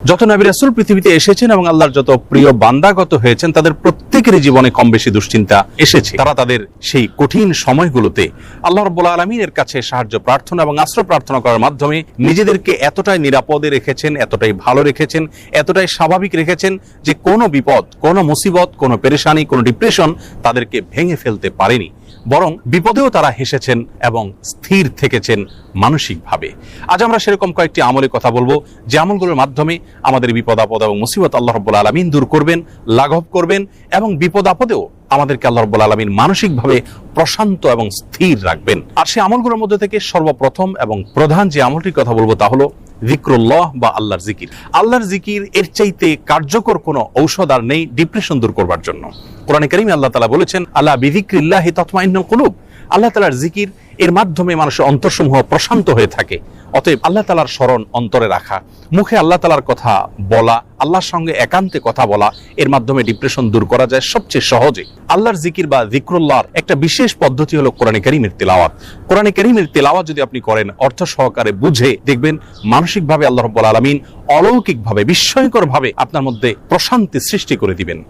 যত নবী রাসূল পৃথিবীতে এসেছেন এবং আল্লাহর যত প্রিয় বান্দাগত হয়েছেন তাদের প্রত্যেকের জীবনে কম বেশি দুশ্চিন্তা এসেছে। তারা তাদের সেই কঠিন সময়গুলোতে আল্লাহ রাব্বুল আলামিনের কাছে সাহায্য প্রার্থনা এবং আশ্রয় প্রার্থনা করার মাধ্যমে নিজেদেরকে এতটাই নিরাপদে রেখেছেন, এতটাই ভালো রেখেছেন, এতটাই স্বাভাবিক রেখেছেন যে কোনো বিপদ, কোনো মুসিবত, কোনো পেরেশানি, কোনো ডিপ্রেশন তাদেরকে ভেঙে ফেলতে পারেনি। বরং বিপদেও তারা হেসেছেন এবং স্থির থেকেছেন মানসিকভাবে। আজ আমরা সেরকম কয়েকটি আমলের কথা বলবো যে আমলগুলোর মাধ্যমে আমাদের বিপদ আপদ এবং মুসিবত আল্লাহ রাব্বুল আলামিন দূর করবেন, লাঘব করবেন এবং বিপদ আপদেও আমাদেরকে আল্লাহ রাব্বুল আলামিন মানসিকভাবে প্রশান্ত এবং স্থির রাখবেন। আর সেই আমলগুলোর মধ্যে থেকে সর্বপ্রথম এবং প্রধান যে আমলটির কথা বলবো তা হলো যিকরুল্লাহ বা আল্লাহর জিকির। আল্লাহর জিকির এর চাইতে কার্যকর কোনো ঔষধ আর নেই ডিপ্রেশন দূর করবার জন্য। কোরআনে কারীমে আল্লাহ তাআলা বলেছেন, আলা বিযিকরিল্লাহি তাতমাইন্নুল কুলুব। আল্লাহ তাআলার জিকির এর মাধ্যমে মানুষের অন্তরসমূহ প্রশান্ত হয়ে থাকে। অতএব আল্লাহ তাআলার স্মরণ অন্তরে রাখা, মুখে আল্লাহ তাআলার কথা বলা, আল্লাহর সঙ্গে একান্তে কথা বলা, এর মাধ্যমে ডিপ্রেশন দূর করা যায় সবচেয়ে সহজে। আল্লাহর জিকির বা যিকরুল্লাহর একটা বিশেষ পদ্ধতি হলো কোরআনে কারীমের তেলাওয়াত। কোরআনে কারীমের তেলাওয়াত যদি আপনি করেন অর্থ সহকারে বুঝে, দেখবেন মানসিকভাবে আল্লাহ রাব্বুল আলামিন অলৌকিকভাবে, বিস্ময়করভাবে আপনার মধ্যে প্রশান্তি সৃষ্টি করে দিবেন।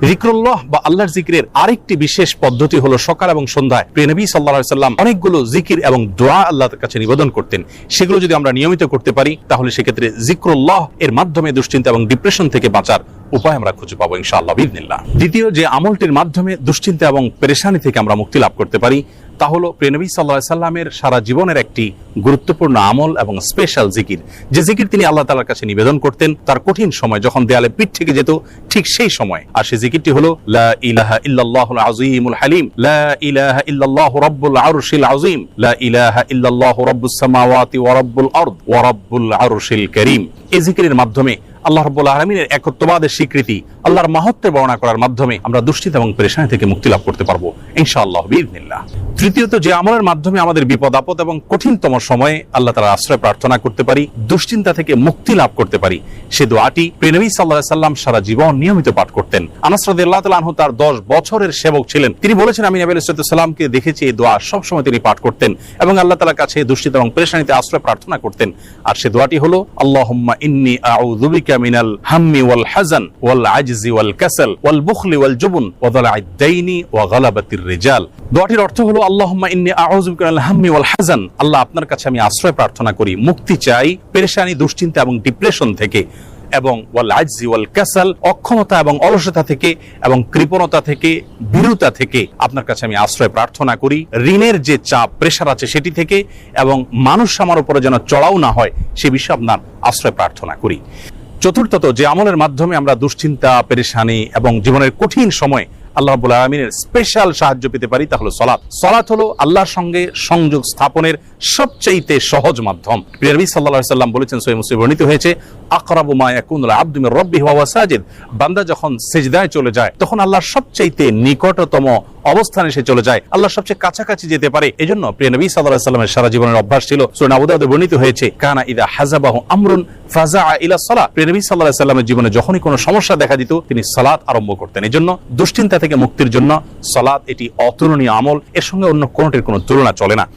যিকরুল্লাহ বা আল্লাহর জিকিরের আরেকটি বিশেষ পদ্ধতি হলো সকাল এবং সন্ধ্যায় প্রিয় নবী সাল্লাল্লাহু আলাইহি সাল্লাম অনেকগুলো জিকির এবং দোয়া আল্লাহর কাছে নিবেদন করতেন। সেগুলো যদি আমরা নিয়মিত করতে পারি তাহলে সেক্ষেত্রে যিকরুল্লাহ এর মাধ্যমে দুশ্চিন্তা এবং ডিপ্রেশন থেকে বাঁচার উপায় আমরা খুঁজে পাবো ইনশাআল্লাহ বিইذনিল্লাহ। দ্বিতীয় যে আমলটির মাধ্যমে দুশ্চিন্তা এবং পেরেশানি থেকে আমরা মুক্তি লাভ করতে পারি তা হলো প্রিয় নবী সাল্লাল্লাহু আলাইহি সাল্লামের সারা জীবনের একটি গুরুত্বপূর্ণ আমল এবং স্পেশাল জিকির, যে জিকির তিনি আল্লাহ তাআলার কাছে নিবেদন করতেন তার কঠিন সময়, যখন দেয়ালে পিঠ থেকে যেত ঠিক সেই সময়। আর সেই জিকিরটি হলো লা ইলাহা ইল্লাল্লাহুল আযীমুল হালিম, লা ইলাহা ইল্লাল্লাহু রাব্বুল আরশিল আযীম, লা ইলাহা ইল্লাল্লাহু রাব্বুস সামাওয়াতি ওয়া রাব্বুল আরদ ওয়া রাব্বুল আরশিল কারীম। এই জিকিরের মাধ্যমে আল্লাহ রাব্বুল আলামিনের একত্ববাদের স্বীকৃতি, আল্লাহর মাহাত্ম্য বর্ণনা করার মাধ্যমে আমরা দুশ্চিন্তা এবং পেরেশানি থেকে মুক্তি লাভ করতে পারবো ইনশাআল্লাহ বিইذনিল্লাহ। তৃতীয়ত যে আমলের মাধ্যমে আমাদের বিপদ আপদ এবং কঠিনতম সময়ে আল্লাহ তাআলার আশ্রয় প্রার্থনা করতে পারি, দুশ্চিন্তা থেকে মুক্তি লাভ করতে পারি, সে দোয়াটি প্রিয় নবী সাল্লাল্লাহু আলাইহি সাল্লাম সারা জীবন নিয়মিত পাঠ করতেন। আনাস রাদিয়াল্লাহু তাআলা আনহু তার 10 বছরের সেবক ছিলেন। তিনি বলেছেন, আমি নবী আলাইহিস সালামকে দেখেছি এই দোয়া সব সময় তিনি পাঠ করতেন এবং আল্লাহ তাআলার কাছে দুশ্চিন্তা এবং পেরেশানিতে আশ্রয় প্রার্থনা করতেন। আর সে দোয়াটি হলো আল্লাহুম্মা ইন্নী আউযু বিকা মিনাল হাম্মি ওয়াল হাযান ওয়াল আজজি ওয়াল কাসাল ওয়াল বুখলি ওয়াল জুবন ওয়া যালা'আদ দাইনি ওয়া গালাবাতির রিজাল। দোয়াটির অর্থ হলো আল্লাহুম্মা ইন্নী আউযু বিকা মিনাল হাম্মি ওয়াল হাযান, আল্লাহ আপনার কাছে আমি আশ্রয় প্রার্থনা করি, মুক্তি চাই পেরেশানি, দুশ্চিন্তা এবং ডিপ্রেশন থেকে, এবং ওয়াল আজজি ওয়াল কাসাল, অক্ষমতা এবং অলসতা থেকে এবং কৃপণতা থেকে, ভীরুতা থেকে আপনার কাছে আমি আশ্রয় প্রার্থনা করি, ঋণের যে চাপ প্রেশার আছে সেটি থেকে, এবং মানুষ আমার উপরে যেন চড়াও না হয় সে বিষয়ে আপনার আশ্রয় প্রার্থনা করি। চতুর্থত যে আমলের মাধ্যমে আমরা দুশ্চিন্তা, পেরেশানি এবং জীবনের কঠিন সময় আল্লাহ রাব্বুল আলামিনের স্পেশাল সাহায্য পেতে পারি তা হলো সালাত। সালাত হলো আল্লাহর সঙ্গে সংযোগ স্থাপনের সবচেয়ে সহজ মাধ্যম। প্রিয় নবী সাল্লাল্লাহু আলাইহি সাল্লাম বলেছেন, সহিহ মুসলিমে বর্ণিত হয়েছে, আকরাবু মা ইয়াকুনুল আবদু মির রাব্বিহি ওয়া হুয়া সাজিদ। বান্দা যখন সিজদায় চলে যায় তখন আল্লাহর সবচেয়ে নিকটতম অবস্থানে সে চলে যায়, আল্লাহর সবচেয়ে কাছাকাছি যেতে পারে। এজন্য প্রিয় নবী সাল্লাল্লাহু আলাইহি সাল্লামের সারা জীবনের অভ্যাস ছিল, সূরা আবু দাউদে বর্ণিত হয়েছে, কানা ইযা হাযাবাহু আমরুন ফাযাআ ইলা সালাহ। প্রিয় নবী সাল্লাল্লাহু আলাইহি সাল্লামের জীবনে যখনই কোনো সমস্যা দেখা দিত তিনি সালাত আরম্ভ করতেন। এজন্য দুশ্চিন্তা থেকে মুক্তির জন্য সালাত এটি অতুলনীয় আমল, এর সঙ্গে অন্য কোনটির কোনো তুলনা চলে না।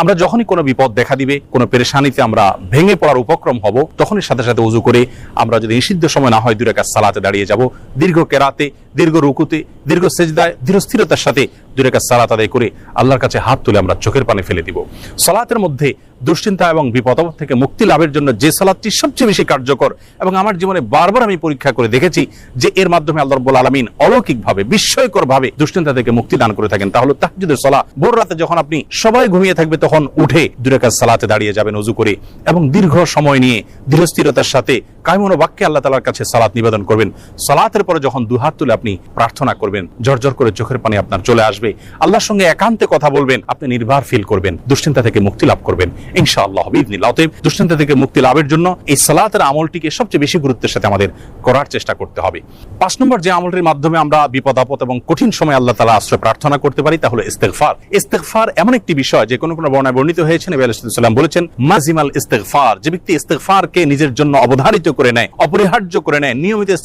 আমরা যখনই কোনো বিপদ দেখা দিবে, কোনো পেরেশানিতে আমরা ভেঙে পড়ার উপক্রম হব, তখনই সাথে সাথে ওযু করে আমরা যদি নিষিদ্ধ সময় না হয় 2 রাকাত সালাতে দাঁড়িয়ে যাব, দীর্ঘ কেরাতে, দীর্ঘ রুকুতে, দীর্ঘ সিজদায় ধীর স্থিরতার সাথে 2 রাকাত সালাত আদায় করে আল্লাহর কাছে হাত তুলে আমরা চোখের পানি ফেলে দিব। সালাতের মধ্যে দুশ্চিন্তা এবং বিপদ থেকে মুক্তি লাভের জন্য যে সালাতটি সবচেয়ে বেশি কার্যকর এবং আমার জীবনে বারবার আমি পরীক্ষা করে দেখেছি যে এর মাধ্যমে আল্লাহ রাব্বুল আলামিন অলৌকিকভাবে, বিস্ময়করভাবে দুশ্চিন্তা থেকে মুক্তি দান করে থাকেন, তা হলো তাহাজ্জুদের সালাত। ভোর রাতে যখন আপনি সবাই ঘুমিয়ে থাকবে তখন উঠে 2 রাকাত সালাতে দাঁড়িয়ে যাবেন ওযু করে এবং দীর্ঘ সময় নিয়ে ধীরস্থিরতার সাথে কায়মন বাক্যে আল্লাহ তাআলার কাছে সালাত নিবেদন করবেন। সালাতের পরে যখন 2 হাত তুলে আপনি প্রার্থনা করবেন, জর্জর করে চোখের পানি আপনার চলে আসবে, আল্লাহর সঙ্গে একান্তে কথা বলবেন, আপনি নির্ভর ফিল করবেন, দুশ্চিন্তা থেকে মুক্তি লাভ করবেন ইনশাআল্লাহ বিইذনিল্লাহ। অতএব দুশ্চিন্তা থেকে মুক্তি লাভের জন্য এই সালাতের আমলটিকে সবচেয়ে বেশি গুরুত্বের সাথে আমাদের করার চেষ্টা করতে হবে। 5 নম্বর যে আমলটির মাধ্যমে আমরা বিপদ আপদ এবং কঠিন সময় আল্লাহ তাআলা আশ্রয় প্রার্থনা করতে পারি তা হলো ইস্তিগফার। ইস্তিগফার এমন একটি বিষয় যে কোনো বর্ণনায় বর্ণিত হয়েছে, নবী আলাইহিস সালাম বলেছেন, মাজিমাল ইস্তিগফার, যে ব্যক্তি ইস্তিগফারকে নিজের জন্য অবধারিত করে নেয়, অপরিহার্য করে নেয়, নিয়মিত